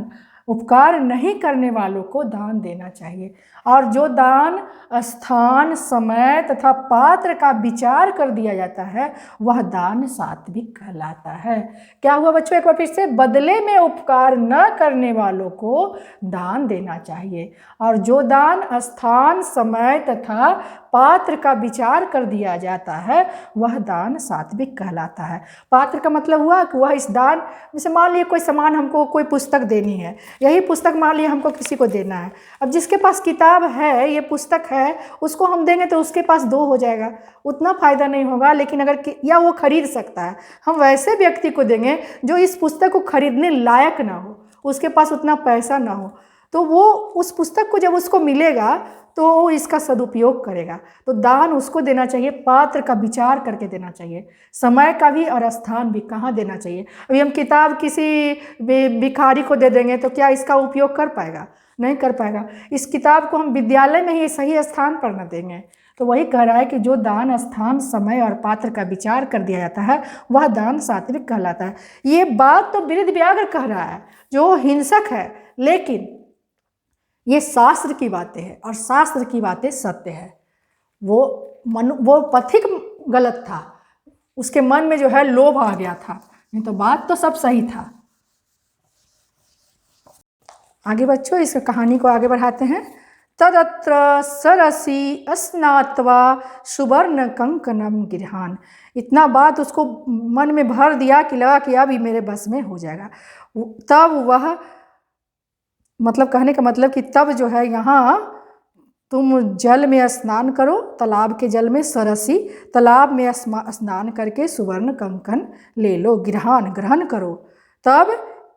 उपकार नहीं करने वालों को दान देना चाहिए। और जो दान स्थान, समय तथा पात्र का विचार कर दिया जाता है वह दान सात्विक कहलाता है। क्या हुआ बच्चों, एक बार फिर से, बदले में उपकार न करने वालों को दान देना चाहिए। और जो दान स्थान, समय तथा पात्र का विचार कर दिया जाता है वह दान सात्विक कहलाता है। पात्र का मतलब हुआ कि वह इस दान, जैसे मान लीजिए कोई सामान हमको, कोई पुस्तक देनी है, यही पुस्तक मान लीजिए हमको किसी को देना है। अब जिसके पास किताब है, ये पुस्तक है, उसको हम देंगे तो उसके पास 2 हो जाएगा, उतना फ़ायदा नहीं होगा। लेकिन अगर या वो खरीद सकता है, हम वैसे व्यक्ति को देंगे जो इस पुस्तक को खरीदने लायक ना हो, उसके पास उतना पैसा ना हो, तो वो उस पुस्तक को जब उसको मिलेगा तो वो इसका सदुपयोग करेगा। तो दान उसको देना चाहिए, पात्र का विचार करके देना चाहिए, समय का भी और स्थान भी, कहाँ देना चाहिए। अभी हम किताब किसी भिखारी को दे देंगे तो क्या इसका उपयोग कर पाएगा? नहीं कर पाएगा। इस किताब को हम विद्यालय में ही सही स्थान पर न देंगे। तो वही कह रहा है कि जो दान स्थान, समय और पात्र का विचार कर दिया जाता है वह दान सात्विक कहलाता है। ये बात तो वेदव्याघ्र कह रहा है जो हिंसक है, लेकिन ये शास्त्र की बातें हैं और शास्त्र की बातें सत्य है। वो पथिक गलत था, उसके मन में जो है लोभ आ गया था, नहीं तो बात तो सब सही था। आगे बच्चों इस कहानी को आगे बढ़ाते हैं। तदत्र सरसी स्नात्वा सुवर्ण कंकणम गिरहान। इतना बात उसको मन में भर दिया कि लगा कि अब ये मेरे बस में हो जाएगा। तब वह, मतलब कहने का मतलब कि तब जो है यहाँ तुम जल में स्नान करो, तालाब के जल में, सरसी तालाब में स्नान करके सुवर्ण कंकण ले लो, गिरहान ग्रहण करो। तब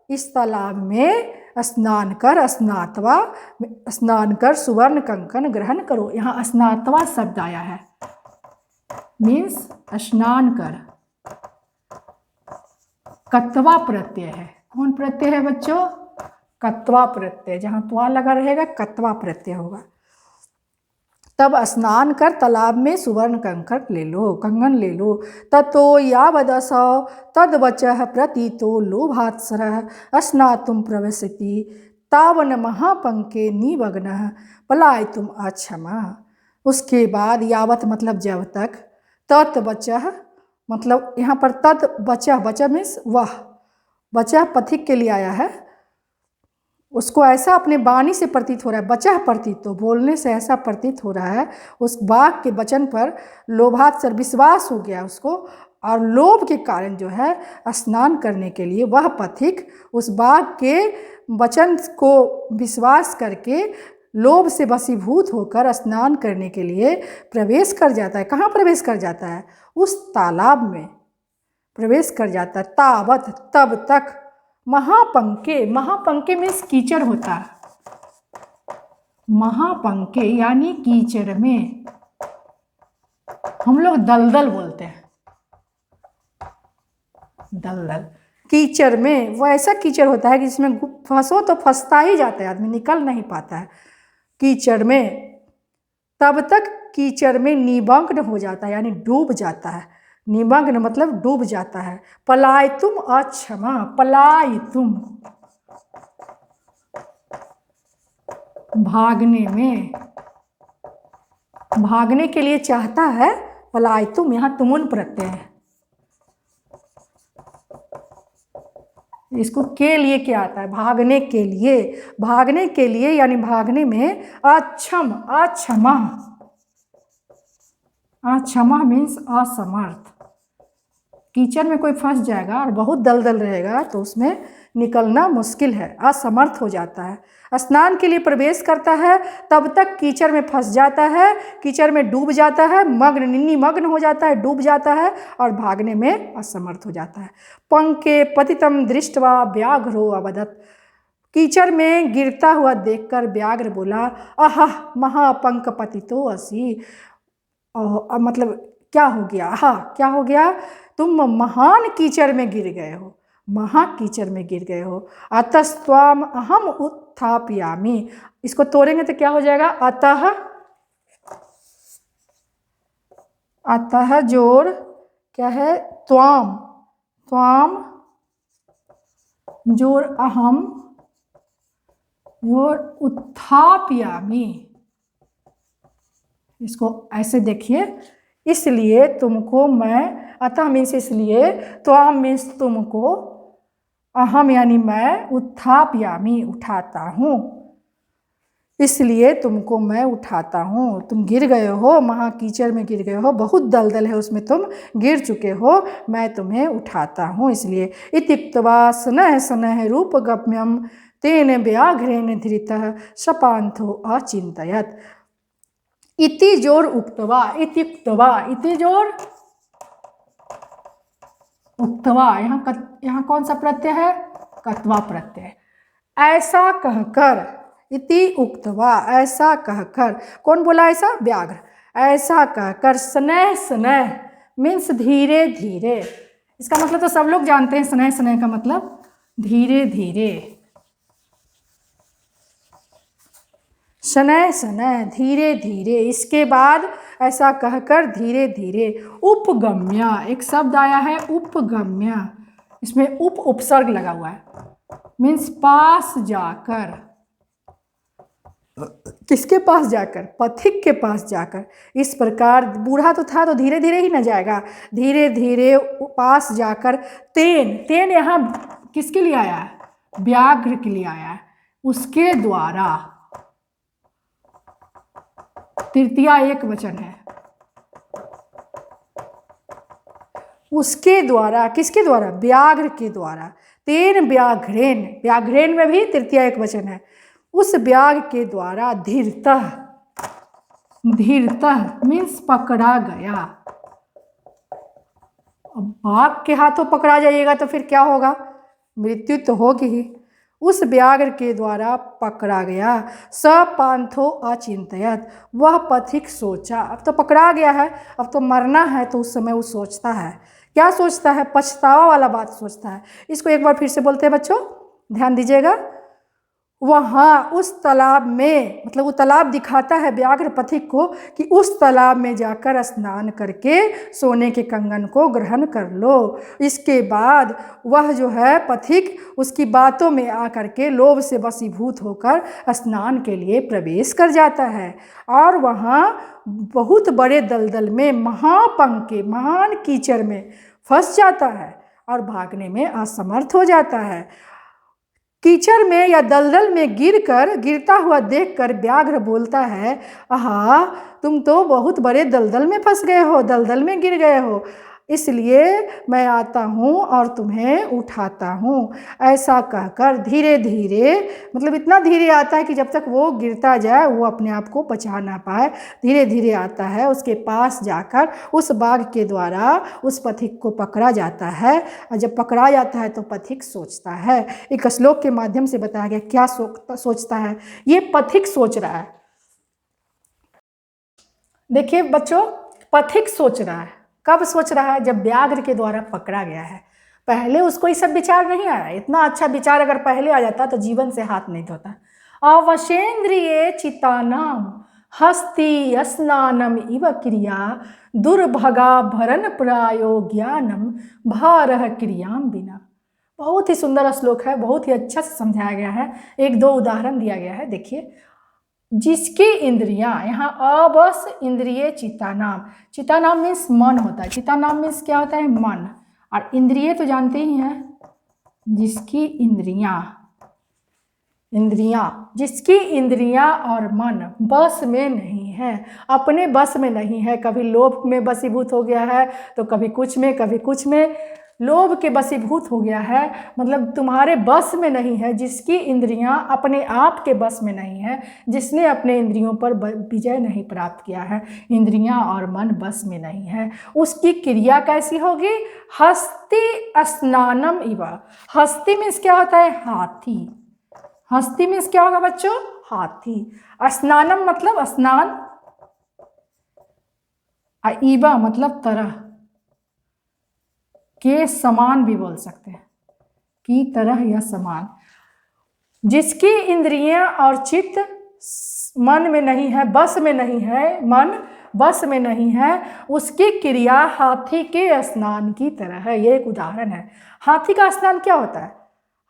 इस तालाब में स्नान कर, स्नान कर सुवर्ण कंकण ग्रहण करो। यहाँ स्नात्वा शब्द आया है, मीन्स स्नान कर। कत्वा प्रत्यय है। कौन प्रत्यय है बच्चों? कत्वा प्रत्यय। जहाँ त्वा लगा रहेगा कत्वा प्रत्यय होगा। तब स्नान कर तालाब में सुवर्ण कंगन ले लो। ततो यावदसौ तद्वचः प्रतीतो लोभात्सरः स्नातुं प्रविशति तावन महापंके निमग्नः पलायितुम् अक्षमा। उसके बाद यावत मतलब जब तक, तत्वचः मतलब यहाँ पर तद्वचः, वचः मीन्स वह, वचः पथिक के लिए आया है। उसको ऐसा अपने वाणी से प्रतीत हो रहा है, बचा प्रतीत, तो बोलने से ऐसा प्रतीत हो रहा है उस बाघ के वचन पर लोभात्सर विश्वास हो गया उसको, और लोभ के कारण जो है स्नान करने के लिए वह पथिक उस बाघ के वचन को विश्वास करके लोभ से वशीभूत होकर स्नान करने के लिए प्रवेश कर जाता है। कहाँ प्रवेश कर जाता है? उस तालाब में प्रवेश कर जाता है। तावत तब तक, महापंके, महापंके मीन्स कीचड़ होता है, महापंके यानी कीचड़ में, हम लोग दलदल बोलते हैं, दलदल कीचड़ में। वो ऐसा कीचड़ होता है कि जिसमें फंसो तो फंसता ही जाता है, आदमी निकल नहीं पाता है कीचड़ में। तब तक कीचड़ में निमग्न हो जाता है, यानी डूब जाता है। निमग्न मतलब डूब जाता है। पलायितुम अक्षमा, पलायितुम भागने में, भागने के लिए चाहता है। पलायितुम यहाँ तुमुन प्रत्यय है, इसको के लिए क्या आता है? भागने के लिए, भागने के लिए यानी भागने में। अक्षम, अक्षमा, अक्षमा मीन्स असमर्थ। कीचड़ में कोई फंस जाएगा और बहुत दलदल रहेगा तो उसमें निकलना मुश्किल है, असमर्थ हो जाता है। स्नान के लिए प्रवेश करता है, तब तक कीचड़ में फंस जाता है, कीचड़ में डूब जाता है, निमग्न हो जाता है, डूब जाता है और भागने में असमर्थ हो जाता है। पंके पतितम दृष्ट्वा व्याघ्रो अवदत्। कीचड़ में गिरता हुआ देखकर व्याघ्र बोला, आहा महापंक पतितो असि। मतलब क्या हो गया? आहा क्या हो गया? तुम महान कीचड़ में गिर गए हो, महा कीचड़ में गिर गए हो। अतस्त्वाम अहम उत्थापयामि। इसको तोड़ेंगे तो क्या हो जाएगा? अतः, अतः जोड़ क्या है? त्वाम, त्वाम जोड़ अहम जोड़ उत्थापयामि। इसको ऐसे देखिए, इसलिए तुमको मैं, अतः मीन्स इसलिए, त्वाम मीन्स तुमको, अहम यानी मैं, उत्थापयामि उठाता हूँ, इसलिए तुमको मैं उठाता हूँ। तुम गिर गए हो, महा कीचड़ में गिर गए हो, बहुत दलदल है उसमें तुम गिर चुके हो, मैं तुम्हें उठाता हूँ इसलिए। इत्युक्त्वा शनैः शनैः रूपगम्यं तेन व्याघ्रेण धृतः शपान्तो अचिन्तयत्। इति जोर उक्त्वा, इत्युक्त्वा, इति जोर उक्त्वा, यहाँ कौन सा प्रत्यय है? कत्वा प्रत्यय। ऐसा कहकर, इति उक्तवा, ऐसा कहकर। कौन बोला ऐसा? व्याघ्र। ऐसा कहकर शनैः शनैः मीन्स धीरे धीरे। इसका मतलब तो सब लोग जानते हैं, शनैः शनैः का मतलब धीरे धीरे। शनैः शनैः धीरे धीरे। इसके बाद ऐसा कहकर धीरे धीरे उपगम्य, एक शब्द आया है उपगम्य, इसमें उपसर्ग लगा हुआ है, मीन्स पास जाकर। किसके पास जाकर? पथिक के पास जाकर। इस प्रकार बूढ़ा तो था तो धीरे धीरे ही न जाएगा, धीरे धीरे पास जाकर तेन, तेन यहाँ किसके लिए आया है? व्याघ्र के लिए आया है। उसके द्वारा, तृतीया एक वचन है। उसके द्वारा, किसके द्वारा? व्याघ्र के द्वारा। तेन व्याघ्रेन, व्याघ्रेन में भी तृतीया एक वचन है। उस व्याघ्र के द्वारा धीरतः, धीरतः मीन्स पकड़ा गया। अब बाघ के हाथों पकड़ा जाइएगा तो फिर क्या होगा? मृत्यु तो होगी ही। उस व्याघ्र के द्वारा पकड़ा गया। स पांथो अचिंतयत, वह पथिक सोचा। अब तो पकड़ा गया है, अब तो मरना है, तो उस समय वो सोचता है। क्या सोचता है? पछतावा वाला बात सोचता है। इसको एक बार फिर से बोलते हैं बच्चों, ध्यान दीजिएगा। वहाँ उस तालाब में, मतलब वो तालाब दिखाता है व्याघ्र पथिक को कि उस तालाब में जाकर स्नान करके सोने के कंगन को ग्रहण कर लो। इसके बाद वह जो है पथिक उसकी बातों में आकर के लोभ से वशीभूत होकर स्नान के लिए प्रवेश कर जाता है और वहाँ बहुत बड़े दलदल में, महापंख के महान कीचड़ में फंस जाता है और भागने में असमर्थ हो जाता है। कीचड़ में या दलदल में गिरता हुआ देखकर व्याघ्र बोलता है, आहा, तुम तो बहुत बड़े दलदल में फंस गए हो, दलदल में गिर गए हो, इसलिए मैं आता हूँ और तुम्हें उठाता हूँ। ऐसा कहकर धीरे धीरे, मतलब इतना धीरे आता है कि जब तक वो गिरता जाए वो अपने आप को बचा ना पाए, धीरे धीरे आता है। उसके पास जाकर उस बाघ के द्वारा उस पथिक को पकड़ा जाता है और जब पकड़ा जाता है तो पथिक सोचता है। एक श्लोक के माध्यम से बताया गया क्या सोचता है। ये पथिक सोच रहा है। देखिए बच्चों, पथिक सोच रहा है। कब सोच रहा है? जब व्याघ्र के द्वारा पकड़ा गया है। पहले उसको ये सब विचार नहीं आया। इतना अच्छा विचार अगर पहले आ जाता तो जीवन से हाथ नहीं धोता। अवशेन्द्रिये चितानाम हस्ति स्नानम इव क्रिया दुर्भगा भरण प्रायो ज्ञानम भारह क्रियाम बिना। बहुत ही सुंदर श्लोक है, बहुत ही अच्छा से समझाया गया है। एक दो उदाहरण दिया गया है, देखिए। जिसकी इंद्रियां, यहाँ अबस इंद्रिय चित्तानाम, चित्तानाम मीन्स मन होता है, चित्तानाम मीन्स क्या होता है? मन। और इंद्रिय तो जानते ही हैं, जिसकी इंद्रियां, जिसकी इंद्रियां और मन बस में नहीं है, अपने बस में नहीं है। कभी लोभ में वशीभूत हो गया है तो कभी कुछ में, कभी कुछ में। लोभ के वशीभूत हो गया है मतलब तुम्हारे बस में नहीं है। जिसकी इंद्रियां अपने आप के बस में नहीं है, जिसने अपने इंद्रियों पर विजय नहीं प्राप्त किया है, इंद्रियां और मन बस में नहीं है, उसकी क्रिया कैसी होगी? हस्ति स्नानम इव। हस्ति मीन्स क्या होता है? हाथी। हस्ति मीन्स क्या होगा बच्चों? हाथी। स्नानम मतलब स्नान, इवा मतलब तरह, के समान भी बोल सकते हैं, की तरह या समान। जिसकी इंद्रियां और चित्त मन में नहीं है, बस में नहीं है, मन बस में नहीं है, उसकी क्रिया हाथी के स्नान की तरह है। ये एक उदाहरण है। हाथी का स्नान क्या होता है?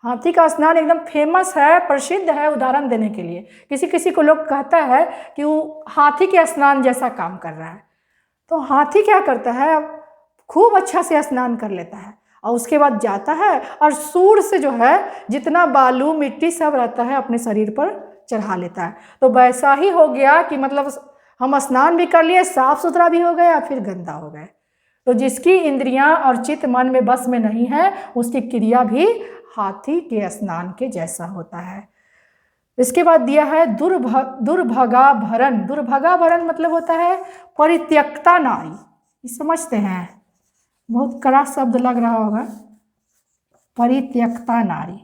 हाथी का स्नान एकदम फेमस है, प्रसिद्ध है उदाहरण देने के लिए। किसी किसी को लोग कहता है कि वो हाथी के स्नान जैसा काम कर रहा है। तो हाथी क्या करता है? खूब अच्छा से स्नान कर लेता है और उसके बाद जाता है और सूर से जो है जितना बालू मिट्टी सब रहता है अपने शरीर पर चढ़ा लेता है। तो वैसा ही हो गया कि मतलब हम स्नान भी कर लिए, साफ सुथरा भी हो गया, फिर गंदा हो गए। तो जिसकी इंद्रियां और चित्त मन में बस में नहीं है, उसकी क्रिया भी हाथी के स्नान के जैसा होता है। इसके बाद दिया है दुर्भगा भरण। दुर्भगा भरण मतलब होता है परित्यक्ता नारी। ये समझते हैं? बहुत कड़ा शब्द लग रहा होगा, परित्यक्ता नारी।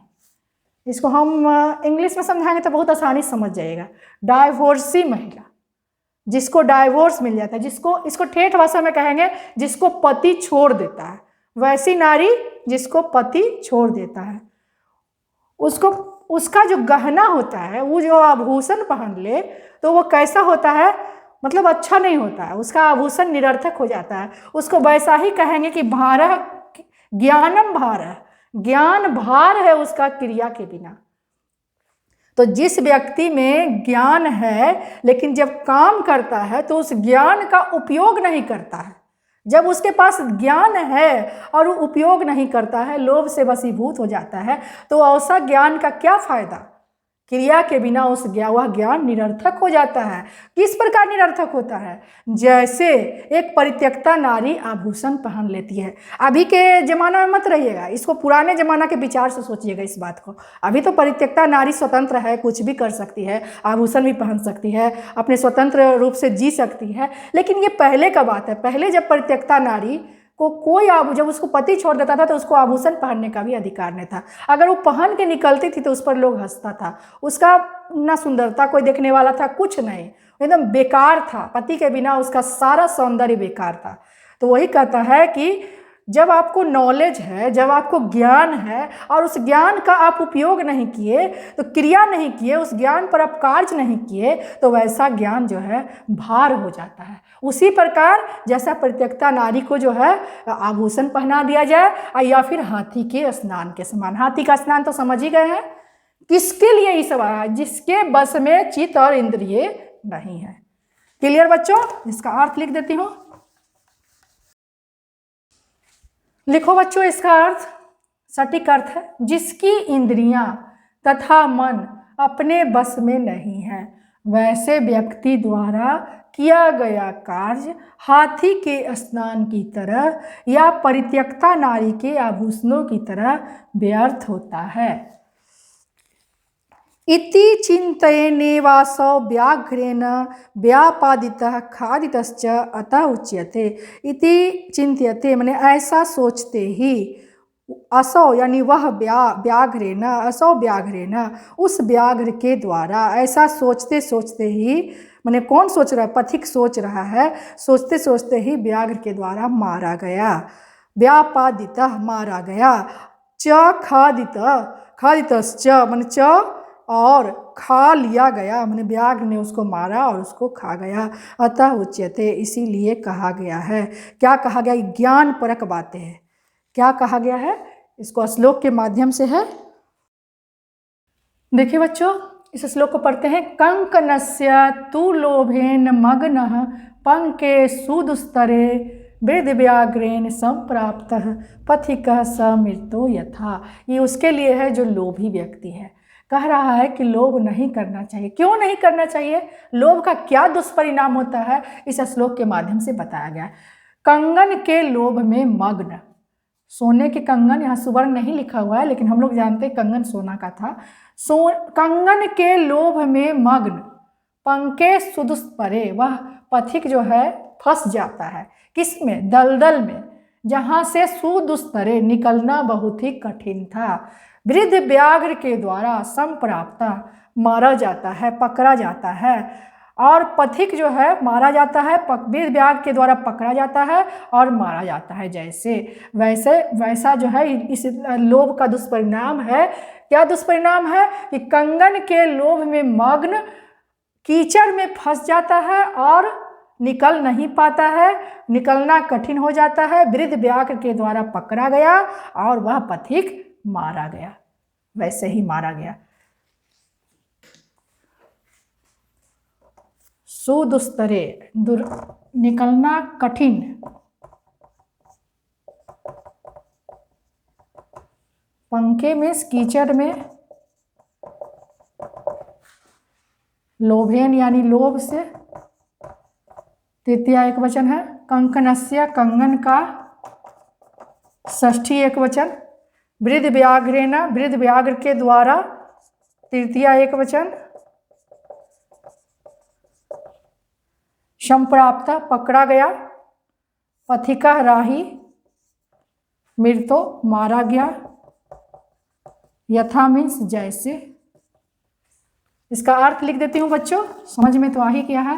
इसको हम इंग्लिश में समझाएंगे तो बहुत आसानी से समझ जाइएगा। डाइवोर्सी महिला, जिसको डाइवोर्स मिल जाता है, जिसको, इसको ठेठ भाषा में कहेंगे जिसको पति छोड़ देता है, वैसी नारी जिसको पति छोड़ देता है, उसको उसका जो गहना होता है, वो जो आभूषण पहन ले तो वो कैसा होता है, मतलब अच्छा नहीं होता है, उसका आभूषण निरर्थक हो जाता है। उसको वैसा ही कहेंगे कि भारः ज्ञानम भारः, ज्ञान भार है उसका क्रिया के बिना। तो जिस व्यक्ति में ज्ञान है लेकिन जब काम करता है तो उस ज्ञान का उपयोग नहीं करता है, जब उसके पास ज्ञान है और वो उपयोग नहीं करता है, लोभ से वशीभूत हो जाता है, तो ऐसा ज्ञान का क्या फायदा। क्रिया के बिना वह ज्ञान निरर्थक हो जाता है। किस प्रकार निरर्थक होता है, जैसे एक परित्यक्ता नारी आभूषण पहन लेती है। अभी के ज़माना में मत रहिएगा, इसको पुराने ज़माना के विचार से सोचिएगा इस बात को। अभी तो परित्यक्ता नारी स्वतंत्र है, कुछ भी कर सकती है, आभूषण भी पहन सकती है, अपने स्वतंत्र रूप से जी सकती है। लेकिन ये पहले का बात है। पहले जब परित्यक्ता नारी को कोई जब उसको पति छोड़ देता था तो उसको आभूषण पहनने का भी अधिकार नहीं था। अगर वो पहन के निकलती थी तो उस पर लोग हंसता था, उसका ना सुंदरता कोई देखने वाला था, कुछ नहीं, एकदम बेकार था। पति के बिना उसका सारा सौंदर्य बेकार था। तो वही कहता है कि जब आपको नॉलेज है, जब आपको ज्ञान है और उस ज्ञान का आप उपयोग नहीं किए, तो क्रिया नहीं किए, उस ज्ञान पर आप कार्य नहीं किए, तो वैसा ज्ञान जो है भार हो जाता है। उसी प्रकार जैसा परित्यक्ता नारी को जो है आभूषण पहना दिया जाए या फिर हाथी के स्नान के समान। हाथी का स्नान तो समझ ही गए हैं, किसके लिए ये सब आया, जिसके बस में चित्त और इंद्रिय नहीं है। क्लियर बच्चों, इसका अर्थ लिख देती हूँ। लिखो बच्चों, इसका अर्थ, सटीक अर्थ है, जिसकी इंद्रियां तथा मन अपने बस में नहीं है, वैसे व्यक्ति द्वारा किया गया कार्य हाथी के स्नान की तरह या परित्यक्ता नारी के आभूषणों की तरह व्यर्थ होता है। इति चिन्तयेनेवासौ व्याघ्रेण व्यापादितः खादितश्च अतः उच्यते। इति चिंत्यते माने ऐसा सोचते ही, असौ यानी वह व्याघ्रेण, असौ व्याघ्रेण उस व्याघ्र के द्वारा, ऐसा सोचते सोचते ही, माने कौन सोच रहा है, पथिक सोच रहा है, सोचते सोचते ही व्याघ्र के द्वारा मारा गया। व्यापादितः मारा गया, च खादितः, खादितश्च माने च और खा लिया गया, माने व्याघ्र ने उसको मारा और उसको खा गया। अतः उच्यते, इसीलिए कहा गया है। क्या कहा गया, ज्ञान परक बातें हैं। क्या कहा गया है, इसको श्लोक के माध्यम से है। देखिए बच्चों, इस श्लोक को पढ़ते हैं। कंकनस्य तु लोभेन मग्नः पंके सुदुस्तरे वृद्ध व्याघ्रेण संप्राप्तः पथिकः स मृतो यथा। ये उसके लिए है जो लोभी व्यक्ति है। कह रहा है कि लोभ नहीं करना चाहिए। क्यों नहीं करना चाहिए, लोभ का क्या दुष्परिणाम होता है, इस श्लोक के माध्यम से बताया गया है। कंगन के लोभ में मग्न, सोने के कंगन, यहाँ सुवर्ण नहीं लिखा हुआ है लेकिन हम लोग जानते हैं कंगन सोना का था। कंगन के लोभ में मग्न, पंके सुदुष्परे, वह पथिक जो है फंस जाता है। किसमें, दलदल में, जहाँ से सुदुस्तरे निकलना बहुत ही कठिन था। वृद्ध व्याघ्र के द्वारा संप्राप्ता मारा जाता है, पकड़ा जाता है। और पथिक जो है मारा जाता है, वृद्ध व्याघ्र के द्वारा पकड़ा जाता है और मारा जाता है। जैसे वैसा जो है इस लोभ का दुष्परिणाम है। क्या दुष्परिणाम है कि कंगन के लोभ में मग्न कीचड़ में फंस जाता है और निकल नहीं पाता है, निकलना कठिन हो जाता है। वृद्ध व्याघ्र के द्वारा पकड़ा गया और वह पथिक मारा गया, वैसे ही मारा गया। सुदुस्तरे, निकलना कठिन, पंखे में कीचड़ में, लोभेन यानी लोभ से, तृतीया एक वचन है। कंकनस्य, कंगन का षष्ठी एक वचन। वृद्ध व्याघ्रेण, वृद्ध व्याघ्र के द्वारा, तृतीया एक वचन। संप्राप्त, पकड़ा गया। पथिका राही, मृतो मारा गया। यथा मीन्स जैसे। इसका अर्थ लिख देती हूँ बच्चों, समझ में तो आ ही गया है।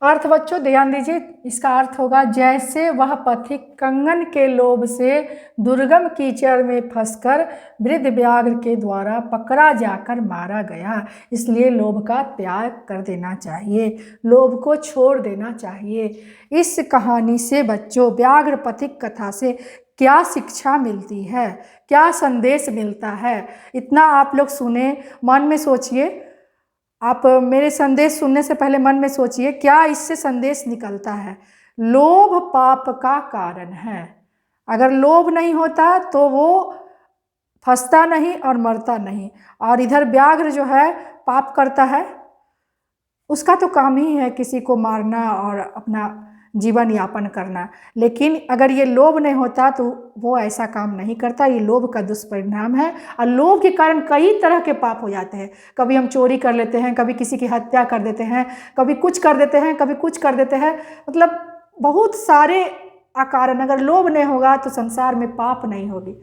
अर्थ बच्चों ध्यान दीजिए, इसका अर्थ होगा जैसे वह पथिक कंगन के लोभ से दुर्गम कीचड़ में फंसकर वृद्ध व्याघ्र के द्वारा पकड़ा जाकर मारा गया, इसलिए लोभ का त्याग कर देना चाहिए, लोभ को छोड़ देना चाहिए। इस कहानी से बच्चों व्याघ्र पथिक कथा से क्या शिक्षा मिलती है, क्या संदेश मिलता है, इतना आप लोग सुने, मन में सोचिए। आप मेरे संदेश सुनने से पहले मन में सोचिए क्या इससे संदेश निकलता है। लोभ पाप का कारण है। अगर लोभ नहीं होता तो वो फंसता नहीं और मरता नहीं। और इधर व्याघ्र जो है पाप करता है, उसका तो काम ही है किसी को मारना और अपना जीवन यापन करना। लेकिन अगर ये लोभ नहीं होता तो वो ऐसा काम नहीं करता। ये लोभ का दुष्परिणाम है और लोभ के कारण कई तरह के पाप हो जाते हैं। कभी हम चोरी कर लेते हैं, कभी किसी की हत्या कर देते हैं, कभी कुछ कर देते हैं, कभी कुछ कर देते हैं, मतलब बहुत सारे अकारण। अगर लोभ नहीं होगा तो संसार में पाप नहीं होगी।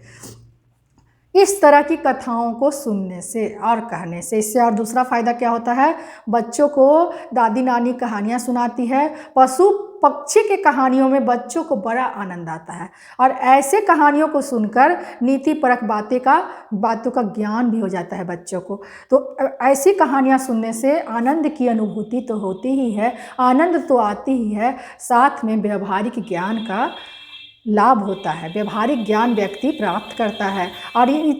इस तरह की कथाओं को सुनने से और कहने से, इससे और दूसरा फ़ायदा क्या होता है, बच्चों को दादी नानी कहानियाँ सुनाती है। पशु पक्षी के कहानियों में बच्चों को बड़ा आनंद आता है और ऐसे कहानियों को सुनकर नीति परक बातों का ज्ञान भी हो जाता है बच्चों को। तो ऐसी कहानियाँ सुनने से आनंद की अनुभूति तो होती ही है, आनंद तो आती ही है, साथ में व्यवहारिक ज्ञान का लाभ होता है, व्यवहारिक ज्ञान व्यक्ति प्राप्त करता है। और ये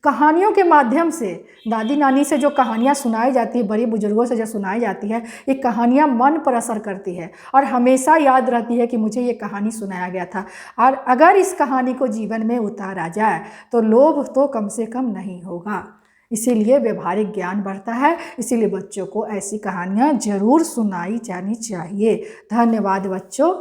कहानियों के माध्यम से, दादी नानी से जो कहानियाँ सुनाई जाती है, बड़े बुजुर्गों से जो सुनाई जाती है, ये कहानियाँ मन पर असर करती है और हमेशा याद रहती है कि मुझे ये कहानी सुनाया गया था। और अगर इस कहानी को जीवन में उतारा जाए तो लोभ तो कम से कम नहीं होगा। इसीलिए व्यवहारिक ज्ञान बढ़ता है। इसीलिए बच्चों को ऐसी कहानियाँ जरूर सुनाई जानी चाहिए। धन्यवाद बच्चों।